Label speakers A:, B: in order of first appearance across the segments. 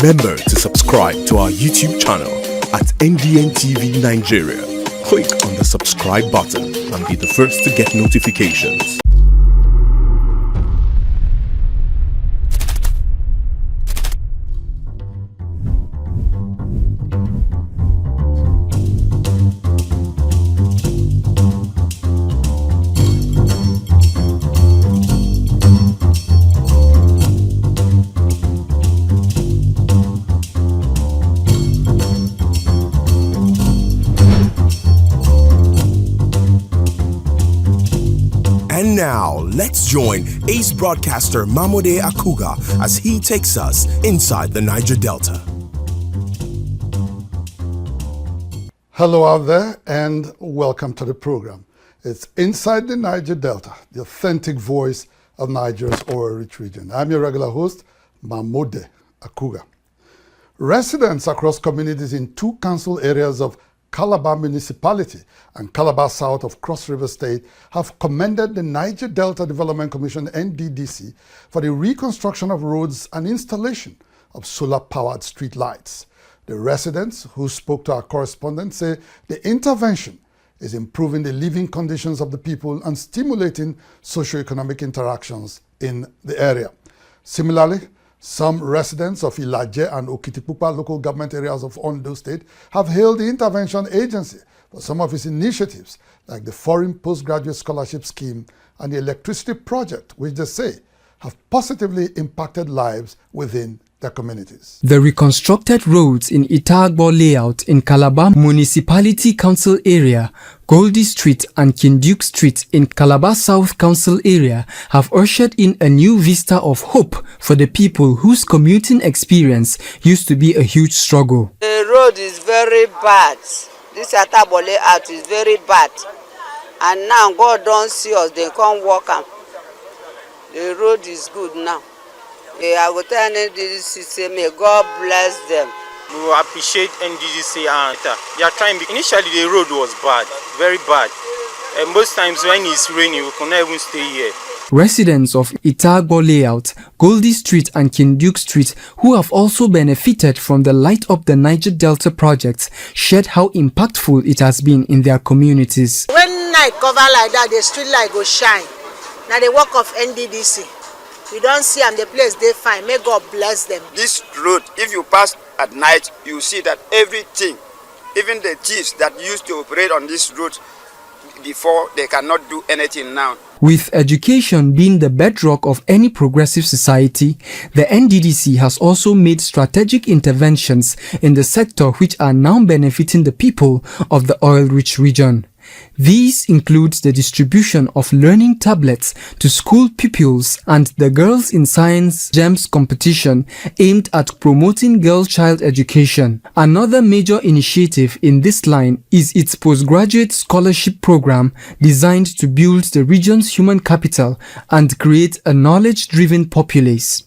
A: Remember to subscribe to our YouTube channel at NDN TV Nigeria. Click on the subscribe button and be the first to get notifications. And now, let's join ace broadcaster MAMODE AKUGHA as he takes us inside the Niger Delta.
B: Hello out there and welcome to the program. It's Inside the Niger Delta, the authentic voice of Niger's oil-rich region. I'm your regular host, MAMODE AKUGHA. Residents across communities in two council areas of Calabar Municipality and Calabar South of Cross River State have commended the Niger Delta Development Commission NDDC for the reconstruction of roads and installation of solar-powered street lights. The residents who spoke to our correspondent say the intervention is improving the living conditions of the people and stimulating socio-economic interactions in the area. Similarly, some residents of Niger and Okitipupa local government areas of Ondo State have hailed the intervention agency for some of its initiatives, like the Foreign Postgraduate Scholarship Scheme and the electricity project, which they say have positively impacted lives within their communities.
C: The reconstructed roads in AKUGHA layout in Calabar Municipality Council area, Goldie Street and King Duke Street in Calabar South Council area have ushered in a new vista of hope for the people whose commuting experience used to be a huge struggle.
D: The road is very bad. This AKUGHA layout is very bad. And now God don't see us, they can't walk up. The road is good now. I will tell NDDC, may God bless them.
E: We will appreciate NDDC and they are trying. Initially the road was bad, very bad. And most times when it's raining, we cannot even stay here.
C: Residents of AKUGHA layout, Goldie Street and King Duke Street, who have also benefited from the Light Up the Niger Delta project, shared how impactful it has been in their communities.
F: When night cover like that, the street light go shine. Now the work of NDDC. We don't see them, the place they find. May God bless them.
G: This road, if you pass at night, you see that everything, even the thieves that used to operate on this road before, they cannot do anything now.
C: With education being the bedrock of any progressive society, the NDDC has also made strategic interventions in the sector which are now benefiting the people of the oil-rich region. These include the distribution of learning tablets to school pupils and the Girls in Science GEMS competition aimed at promoting girl-child education. Another major initiative in this line is its postgraduate scholarship program designed to build the region's human capital and create a knowledge-driven populace.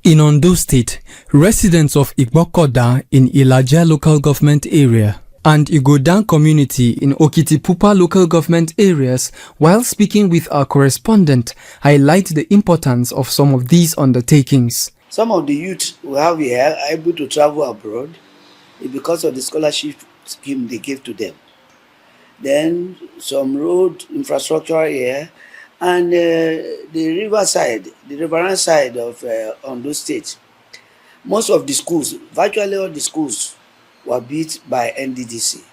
C: In Ondo State, residents of Igbokoda in Ilaja local government area and Igodan community in Okitipupa local government areas, while speaking with our correspondent, highlight the importance of some of these undertakings.
H: Some of the youth we have here are able to travel abroad because of the scholarship scheme they give to them. Then some road infrastructure here and the riverside, the riverine side of Ondo State. Most of the schools, virtually all the schools, were built by NDDC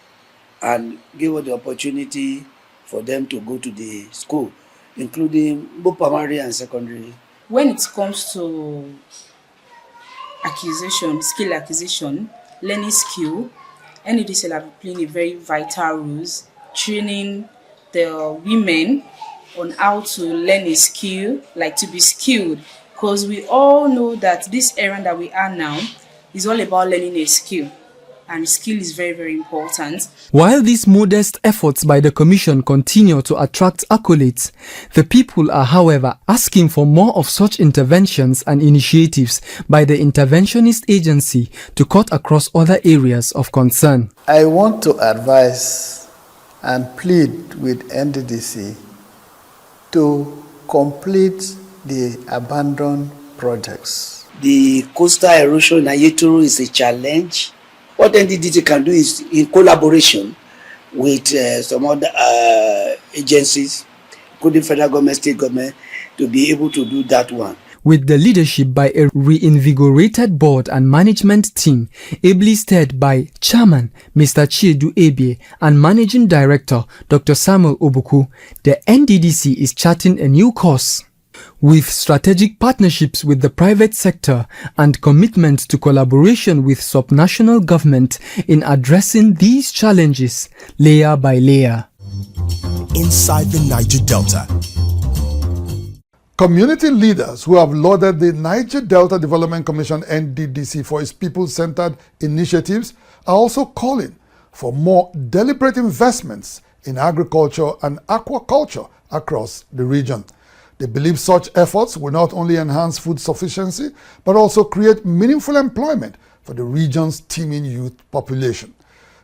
H: and gave us the opportunity for them to go to the school, including both primary and secondary.
I: When it comes to skill acquisition, learning skill, NDDC have playing a very vital role, training the women on how to learn a skill, like to be skilled, because we all know that this era that we are now is all about learning a skill. And skill is very, very important.
C: While these modest efforts by the Commission continue to attract accolades, the people are, however, asking for more of such interventions and initiatives by the interventionist agency to cut across other areas of concern.
J: I want to advise and plead with NDDC to complete the abandoned projects.
H: The coastal erosion in Ayetoro is a challenge. What NDDC can do is in collaboration with some other agencies, including federal government, state government, to be able to do that one.
C: With the leadership by a reinvigorated board and management team, ably steered by Chairman Mr. Chiedu Ebie and Managing Director Dr. Samuel Obuku, the NDDC is charting a new course. With strategic partnerships with the private sector and commitment to collaboration with subnational government in addressing these challenges layer by layer.
A: Inside the Niger Delta.
B: Community leaders who have lauded the Niger Delta Development Commission NDDC for its people-centered initiatives are also calling for more deliberate investments in agriculture and aquaculture across the region. They believe such efforts will not only enhance food sufficiency, but also create meaningful employment for the region's teeming youth population.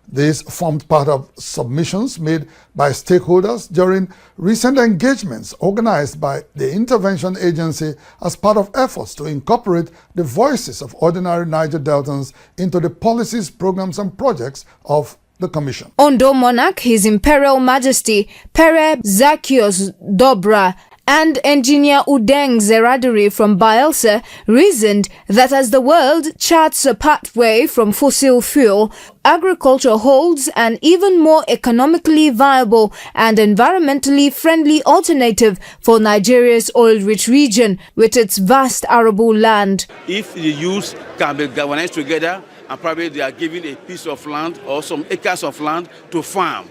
B: This formed part of submissions made by stakeholders during recent engagements organized by the Intervention Agency as part of efforts to incorporate the voices of ordinary Niger Deltans into the policies, programs, and projects of the Commission.
K: Ondo Monarch, His Imperial Majesty Pere Zacchaeus Dobra, and engineer Udeng Zeradiri from Bielsa reasoned that as the world charts a pathway from fossil fuel, agriculture holds an even more economically viable and environmentally friendly alternative for Nigeria's oil-rich region with its vast arable land.
L: If the youth can be galvanized together and probably they are given a piece of land or some acres of land to farm,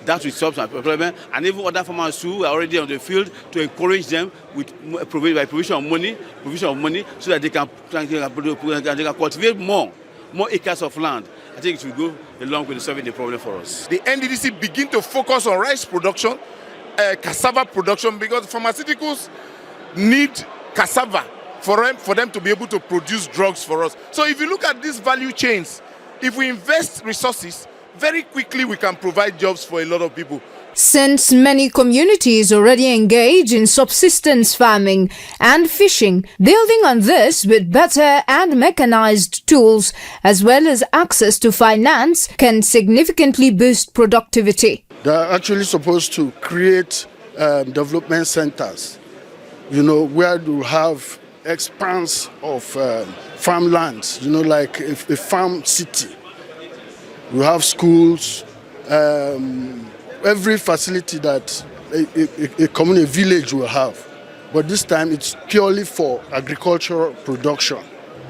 L: that will solve some problem, and even other farmers who are already on the field to encourage them with provision of money, so that they can cultivate more acres of land. I think it will go along with solving the problem for us.
M: The NDDC begin to focus on rice production, cassava production, because pharmaceuticals need cassava for them to be able to produce drugs for us. So if you look at these value chains, if we invest resources, very quickly we can provide jobs for a lot of people.
K: Since many communities already engage in subsistence farming and fishing, building on this with better and mechanized tools as well as access to finance can significantly boost productivity.
J: They're actually supposed to create development centers, where you have expanse of farmlands, like a farm city. We have schools, every facility that a community village will have. But this time it's purely for agricultural production.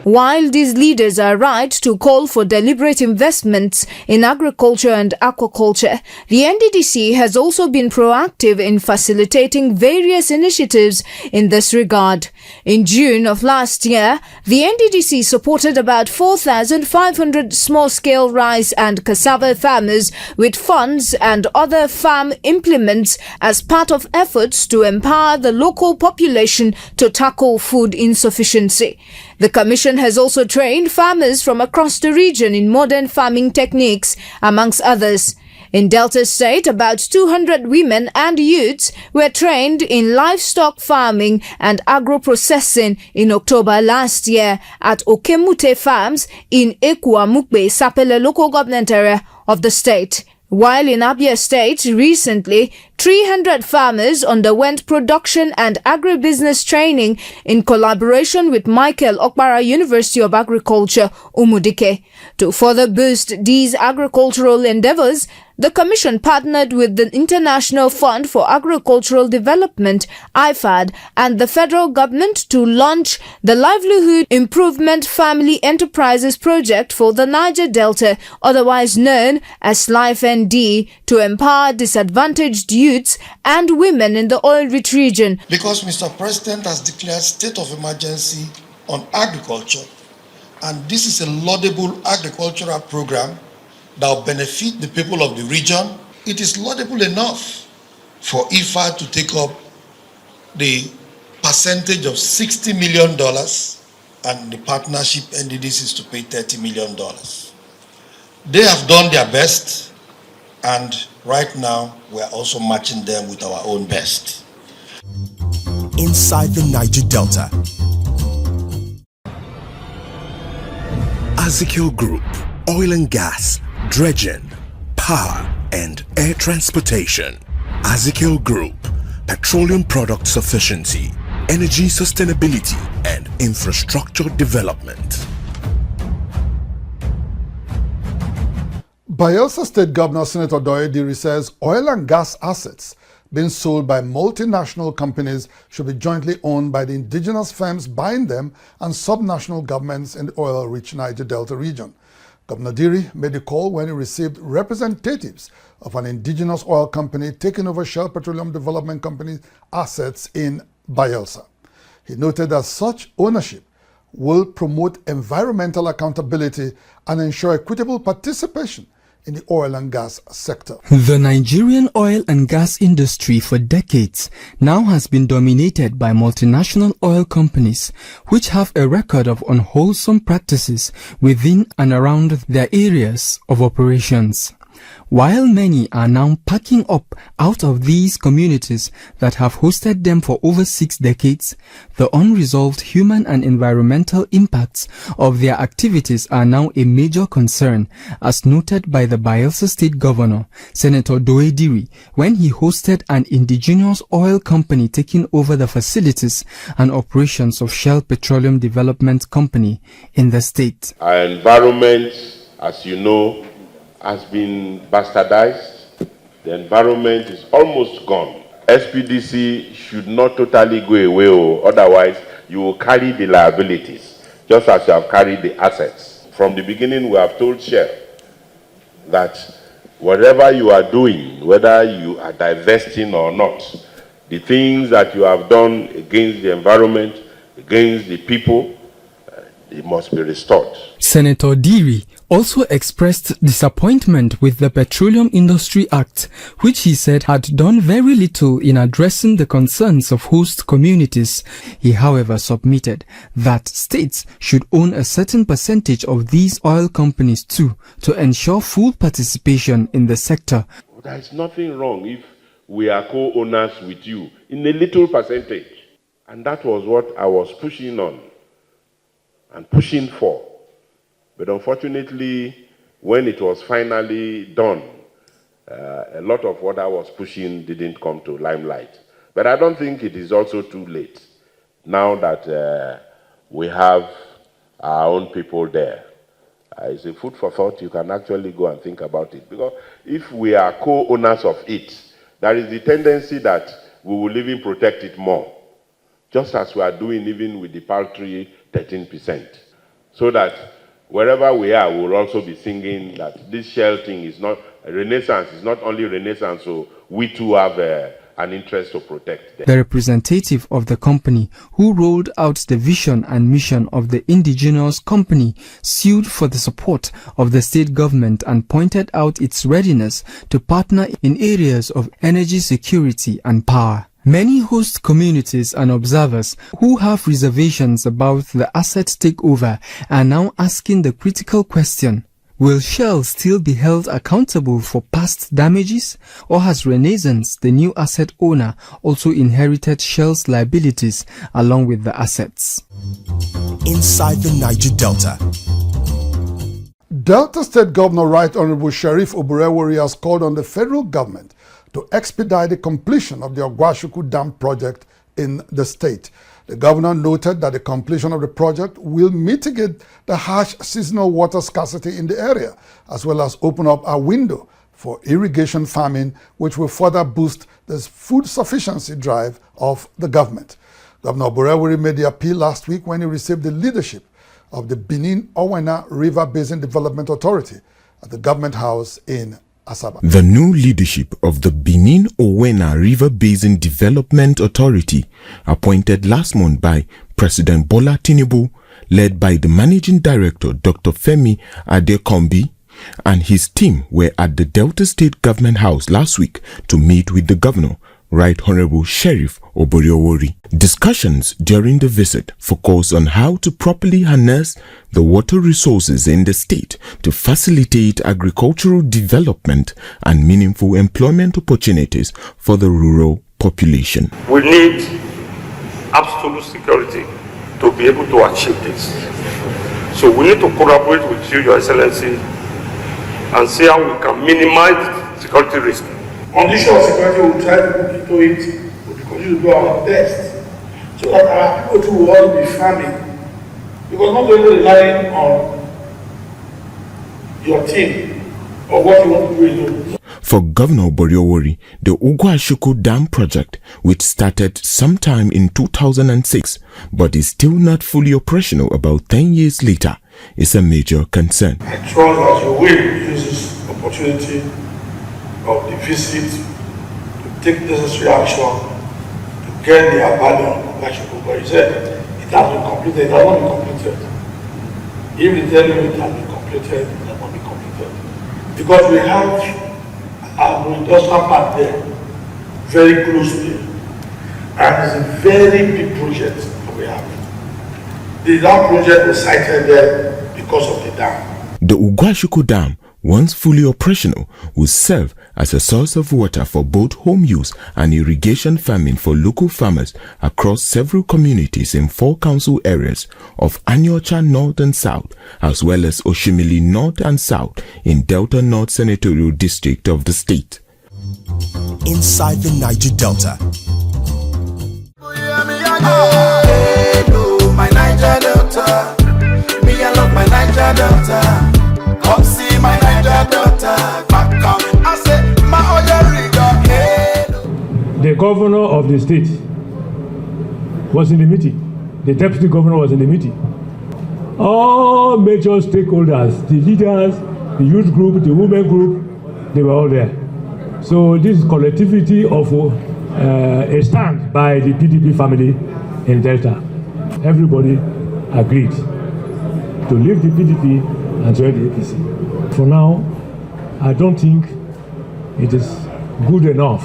K: While these leaders are right to call for deliberate investments in agriculture and aquaculture, the NDDC has also been proactive in facilitating various initiatives in this regard. In June of last year, the NDDC supported about 4,500 small-scale rice and cassava farmers with funds and other farm implements as part of efforts to empower the local population to tackle food insufficiency. The Commission has also trained farmers from across the region in modern farming techniques, amongst others. In Delta State, about 200 women and youths were trained in livestock farming and agro-processing in October last year at Okemute Farms in Ekuamukbe, Sapele local government area of the state. While in Abia State, recently, 300 farmers underwent production and agribusiness training in collaboration with Michael Okpara University of Agriculture, Umudike. To further boost these agricultural endeavors, the Commission partnered with the International Fund for Agricultural Development, IFAD, and the federal government to launch the Livelihood Improvement Family Enterprises Project for the Niger Delta, otherwise known as LifeND, to empower disadvantaged youths and women in the oil-rich region.
N: Because Mr. President has declared state of emergency on agriculture, and this is a laudable agricultural program that will benefit the people of the region, it is laudable enough for IFA to take up the percentage of $60 million and the partnership NDDC is to pay $30 million. They have done their best, and right now we are also matching them with our own best.
A: Inside the Niger Delta. AKUGHA Group, oil and gas, dredging, power and air transportation. AKUGHA Group, petroleum product sufficiency, energy sustainability and infrastructure development.
B: Bayelsa State Governor Senator Doyediri says oil and gas assets being sold by multinational companies should be jointly owned by the indigenous firms buying them and subnational governments in the oil-rich Niger Delta region. Governor Diri made the call when he received representatives of an indigenous oil company taking over Shell Petroleum Development Company's assets in Bayelsa. He noted that such ownership will promote environmental accountability and ensure equitable participation in the oil and gas sector.
C: The Nigerian oil and gas industry for decades now has been dominated by multinational oil companies which have a record of unwholesome practices within and around their areas of operations. While many are now packing up out of these communities that have hosted them for over 6 decades, the unresolved human and environmental impacts of their activities are now a major concern, as noted by the Bayelsa State Governor, Senator Doyediri, when he hosted an indigenous oil company taking over the facilities and operations of Shell Petroleum Development Company in the state.
O: Our environment, as you know, has been bastardized. The environment is almost gone. SPDC should not totally go away, otherwise you will carry the liabilities, just as you have carried the assets. From the beginning, we have told Shell that whatever you are doing, whether you are divesting or not, the things that you have done against the environment, against the people, it must be restored.
C: Senator Diri also expressed disappointment with the Petroleum Industry Act, which he said had done very little in addressing the concerns of host communities. He, however, submitted that states should own a certain percentage of these oil companies too, to ensure full participation in the sector.
O: There is nothing wrong if we are co-owners with you in a little percentage. And that was what I was pushing on and pushing for. But unfortunately, when it was finally done, a lot of what I was pushing didn't come to limelight. But I don't think it is also too late now that we have our own people there. It's a food for thought. You can actually go and think about it. Because if we are co-owners of it, there is the tendency that we will even protect it more, just as we are doing even with the paltry 13%. So that wherever we are, we'll also be singing that this Shell thing is not a renaissance, it's not only renaissance, so we too have an interest to protect them.
C: The representative of the company who rolled out the vision and mission of the indigenous company sued for the support of the state government and pointed out its readiness to partner in areas of energy security and power. Many host communities and observers who have reservations about the asset takeover are now asking the critical question: will Shell still be held accountable for past damages, or has Renaissance, the new asset owner, also inherited Shell's liabilities along with the assets?
A: Inside the Niger Delta.
B: Delta State Governor Right Honorable Sheriff Oborewori has called on the federal government to expedite the completion of the AKUGHA Dam project in the state. The governor noted that the completion of the project will mitigate the harsh seasonal water scarcity in the area, as well as open up a window for irrigation farming, which will further boost the food sufficiency drive of the government. Governor Oborewori made the appeal last week when he received the leadership of the Benin-Owena River Basin Development Authority at the Government House in Asaba.
A: The new leadership of the Benin-Owena River Basin Development Authority, appointed last month by President Bola Tinubu, led by the Managing Director Dr. Femi Adekombi, and his team were at the Delta State Government House last week to meet with the Governor, Right Honorable Sheriff Oborewori. Discussions during the visit focused on how to properly harness the water resources in the state to facilitate agricultural development and meaningful employment opportunities for the rural population.
P: We need absolute security to be able to achieve this. So we need to collaborate with you, Your Excellency, and see how we can minimize security risk.
Q: On the issue of security, we'll try to look into it. We'll continue to do our best so that our people too will all be farming. Because not only relying on your team or what you want to do alone.
A: For Governor Boriowori, the AKUGHA Dam project, which started sometime in 2006 but is still not fully operational about 10 years later, is a major concern.
Q: I trust that you will use this opportunity of the visit to take necessary action to get the abandon of AKUGHA. But he said it has been completed, it has not been completed. If they tell you it has been completed, it has not been completed. Because we have our industrial park there, very close to it. And it's a very big project that we have. The dam project was cited there because of the dam.
A: The AKUGHA Dam, once fully operational, will serve as a source of water for both home use and irrigation farming for local farmers across several communities in 4 council areas of Anyocha North and South, as well as Oshimili North and South in Delta North Senatorial District of the state.
R: Inside the Niger Delta.
S: My Niger Delta, me I love my Niger Delta. Come see my Niger Delta. Back coming, I say my other region.
T: The governor of the state was in the meeting. The deputy governor was in the meeting. All major stakeholders, the leaders, the youth group, the women group, they were all there. So this is collectivity of a stand by the PDP family in Delta. Everybody agreed to leave the PDP and join the APC. For now, I don't think it is good enough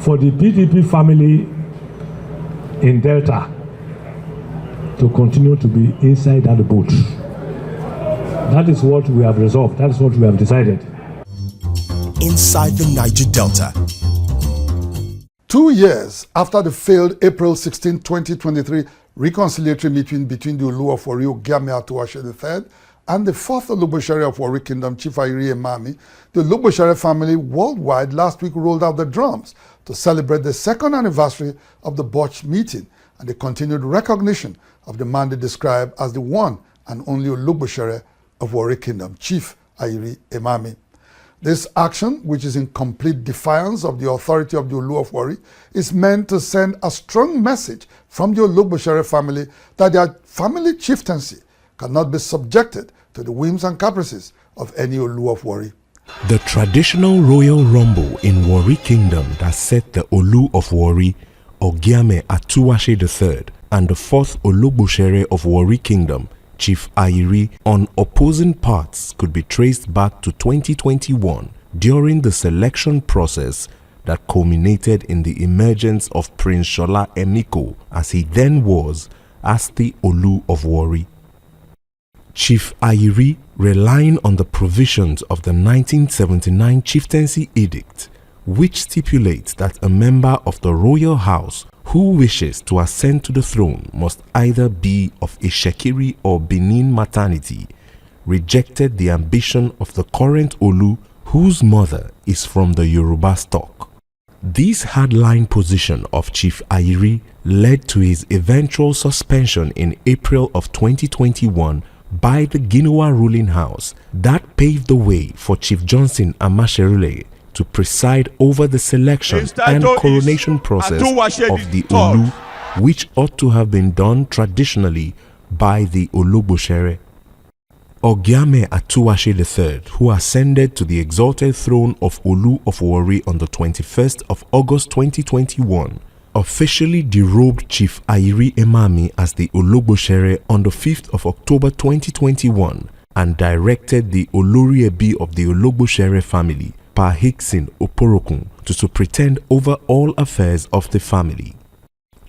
T: for the PDP family in Delta to continue to be inside that boat. That is what we have resolved. That is what we have decided.
R: Inside the Niger Delta.
B: 2 years after the failed April 16, 2023 reconciliatory meeting between the Olu of Warri Ogiame Atuwase III and the 4th Ologbosere of Warri Kingdom, Chief Ayiri Emami, the Ologbosere family worldwide last week rolled out the drums to celebrate the 2nd anniversary of the botched meeting and the continued recognition of the man they describe as the one and only Ologbosere of Warri Kingdom, Chief Ayiri Emami. This action, which is in complete defiance of the authority of the Olu of Warri, is meant to send a strong message from the Ologbosere family that their family chieftaincy cannot be subjected to the whims and caprices of any Olu of Warri.
U: The traditional royal rumble in Warri Kingdom that set the Olu of Warri, Ogiame Atuwase III, and the 4th Ologbosere of Warri Kingdom, Chief Ayiri, on opposing parts could be traced back to 2021 during the selection process that culminated in the emergence of Prince Shola Emiko, as he then was, as the Olu of Warri. Chief Ayiri, relying on the provisions of the 1979 Chieftaincy Edict, which stipulates that a member of the royal house who wishes to ascend to the throne must either be of a Shekiri or Benin maternity, rejected the ambition of the current Olu, whose mother is from the Yoruba stock. This hardline position of Chief Ayiri led to his eventual suspension in April of 2021 by the Ginawa ruling house that paved the way for Chief Johnson Amasherile to preside over the selection and coronation process of the Olu, which ought to have been done traditionally by the Ologbosere. Ogiame Atuwase III, who ascended to the exalted throne of Olu of Warri on the 21st of August 2021, officially derobed Chief Ayiri Emami as the Ologbosere on the 5th of October 2021 and directed the Olori Ebi of the Ologbosere family, Pa Hickson Oporokun, to superintend over all affairs of the family.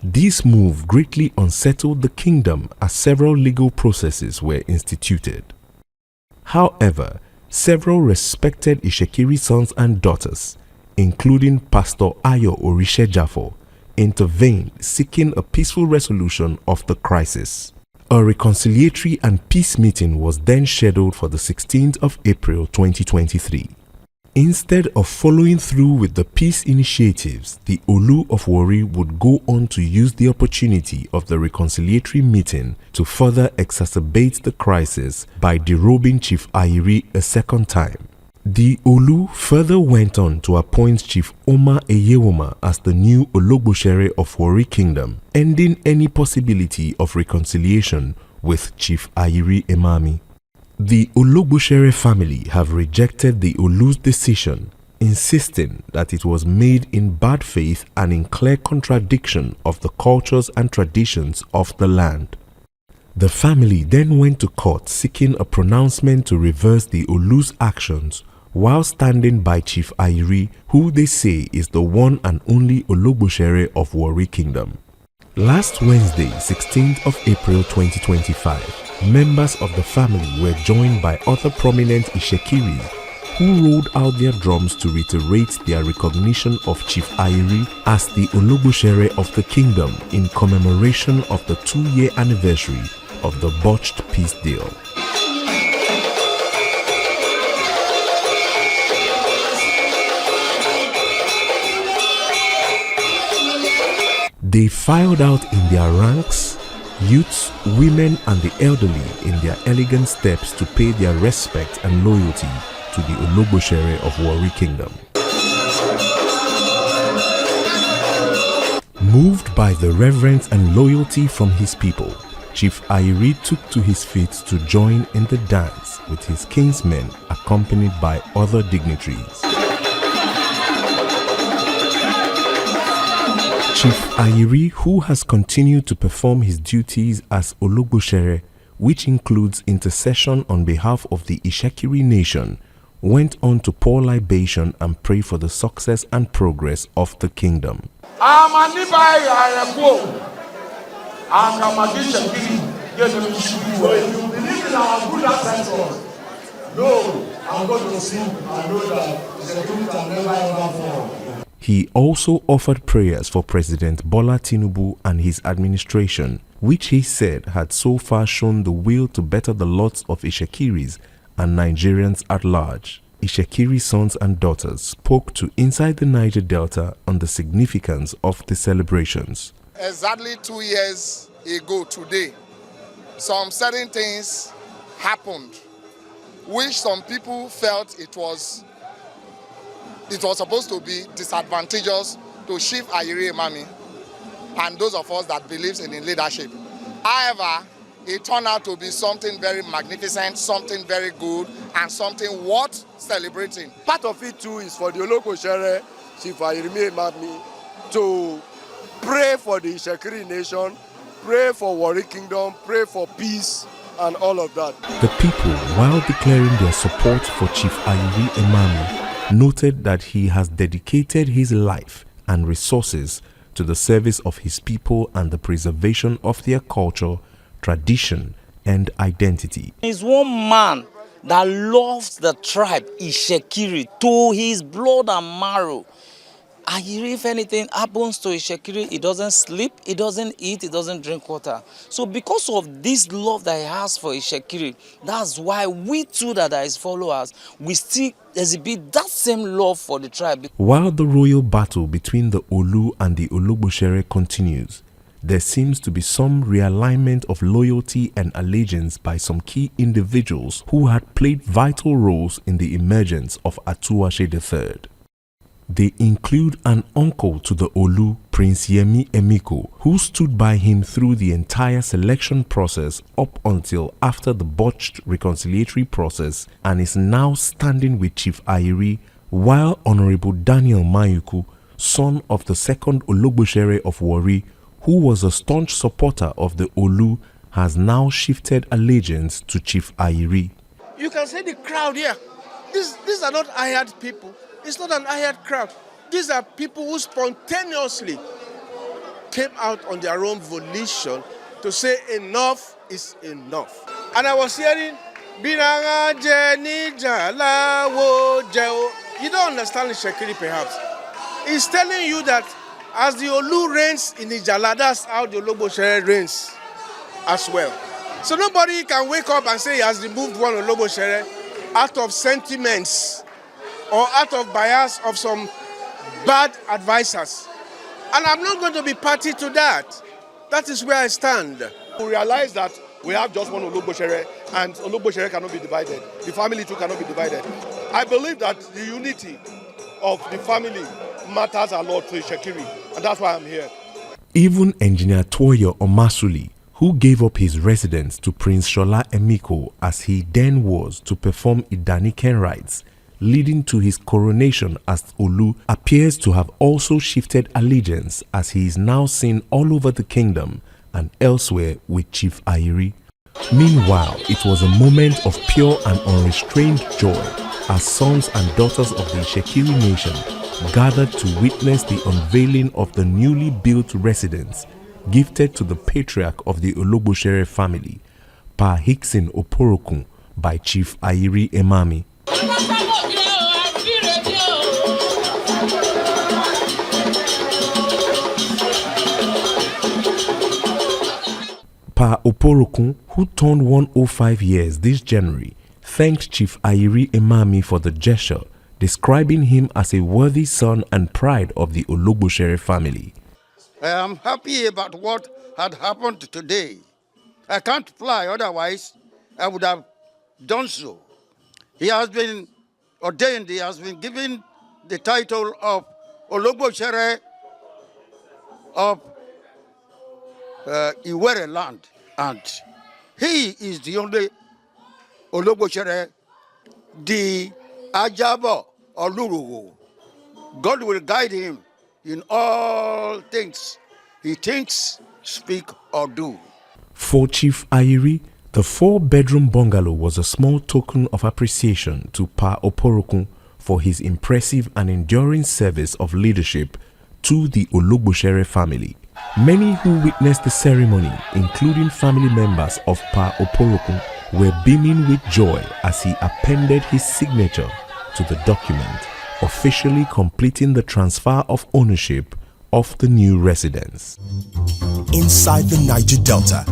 U: This move greatly unsettled the kingdom as several legal processes were instituted. However, several respected Ishekiri sons and daughters, including Pastor Ayo Orishe Jafo, intervened seeking a peaceful resolution of the crisis. A reconciliatory and peace meeting was then scheduled for the 16th of April 2023. Instead of following through with the peace initiatives, the Olu of Warri would go on to use the opportunity of the reconciliatory meeting to further exacerbate the crisis by derobing Chief Ayiri a second time. The Olu further went on to appoint Chief Omar Eyewoma as the new Ologbosere of Warri Kingdom, ending any possibility of reconciliation with Chief Ayiri Emami. The Ologbosere family have rejected the Olu's decision, insisting that it was made in bad faith and in clear contradiction of the cultures and traditions of the land. The family then went to court seeking a pronouncement to reverse the Olu's actions while standing by Chief Ayiri, who they say is the one and only Ologbosere of Warri Kingdom. Last Wednesday, 16th of April 2025, members of the family were joined by other prominent Ishekiris who rolled out their drums to reiterate their recognition of Chief Ayiri as the Ologbosere of the kingdom in commemoration of the 2-year anniversary of the botched peace deal. They filed out in their ranks, youths, women and the elderly in their elegant steps to pay their respect and loyalty to the Ologbosere of Warri Kingdom. Moved by the reverence and loyalty from his people, Chief Ayiri took to his feet to join in the dance with his kinsmen accompanied by other dignitaries. Chief Ayiri, who has continued to perform his duties as Ologbosere, which includes intercession on behalf of the Ishekiri nation, went on to pour libation and pray for the success and progress of the kingdom. He also offered prayers for President Bola Tinubu and his administration, which he said had so far shown the will to better the lots of Ishekiris and Nigerians at large. Ishekiri sons and daughters spoke to Inside the Niger Delta on the significance of the celebrations.
D: Exactly 2 years ago today, some certain things happened which some people felt it was supposed to be disadvantageous to Chief Ayiri Emami and those of us that believes in leadership. However, it turned out to be something very magnificent, something very good, and something worth celebrating.
Q: Part of it too is for the Ologbosere, Chief Ayiri Emami, to pray for the Ishekiri nation, pray for Warri Kingdom, pray for peace, and all of that.
U: The people, while declaring their support for Chief Ayiri Emami, noted that he has dedicated his life and resources to the service of his people and the preservation of their culture, tradition, and identity.
V: He's one man that loves the tribe Ishekiri to his blood and marrow. Ayiri, if anything happens to Ishekiri, he doesn't sleep, he doesn't eat, he doesn't drink water. So because of this love that he has for Ishekiri, that's why we too that are his followers, we still exhibit that same love for the tribe.
U: While the royal battle between the Olu and the Ologbosere continues, there seems to be some realignment of loyalty and allegiance by some key individuals who had played vital roles in the emergence of AKUGHA III. They include an uncle to the Olu, Prince Yemi Emiko, who stood by him through the entire selection process up until after the botched reconciliatory process and is now standing with Chief Ayiri, while Honorable Daniel Mayuku, son of the second Ologbosere of Warri, who was a staunch supporter of the Olu, has now shifted allegiance to Chief Ayiri.
Q: You can see the crowd here. These are not hired people. It's not an hired crowd. These are people who spontaneously came out on their own volition to say enough is enough. And I was hearing, you don't understand the Ishekiri perhaps. It's telling you that as the Olu reigns in Ijala, that's how the Ologbosere reigns as well.
E: So nobody can wake up and say he has removed one Ologbosere out of sentiments or out of bias of some bad advisors. And I'm not going to be party to that. That is where I stand.
J: We realize that we have just one Ologbosere, and Ologbosere cannot be divided. The family too cannot be divided. I believe that the unity of the family matters a lot to Shekiri, and that's why I'm here.
U: Even Engineer Toyo Omasuli, who gave up his residence to Prince Shola Emiko as he then was to perform Idaniken rites, leading to his coronation as Olu, appears to have also shifted allegiance as he is now seen all over the kingdom and elsewhere with Chief Ayiri. Meanwhile, it was a moment of pure and unrestrained joy as sons and daughters of the Shekiri nation gathered to witness the unveiling of the newly built residence gifted to the patriarch of the Ologbosere family, Pa Hickson Oporokun, by Chief Ayiri Emami. Pa Oporokun, who turned 105 years this January, thanked Chief Ayiri Emami for the gesture, describing him as a worthy son and pride of the Ologbosere family.
F: I am happy about what had happened today. I can't fly, otherwise I would have done so. He has been ordained, he has been given the title of Ologbosere of Iwere land, and he is the only Ologbosere, the Ajabo Olurugu. God will guide him in all things he thinks, speak, or do.
U: For Chief Ayiri, the 4-bedroom bungalow was a small token of appreciation to Pa Oporokun for his impressive and enduring service of leadership to the Ologbosere family. Many who witnessed the ceremony, including family members of Pa Oporokun, were beaming with joy as he appended his signature to the document, officially completing the transfer of ownership of the new residence.
R: Inside the Niger Delta.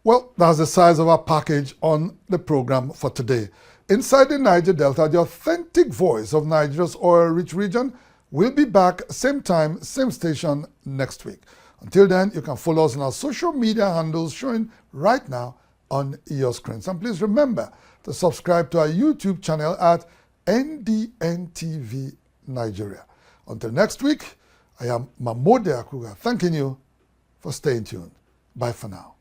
B: Well, that's the size of our package on the program for today. Inside the Niger Delta, the authentic voice of Nigeria's oil-rich region, will be back same time, same station next week. Until then, you can follow us on our social media handles showing right now on your screens. And please remember to subscribe to our YouTube channel at NDNTV Nigeria. Until next week, I am MAMODE AKUGHA, thanking you for staying tuned. Bye for now.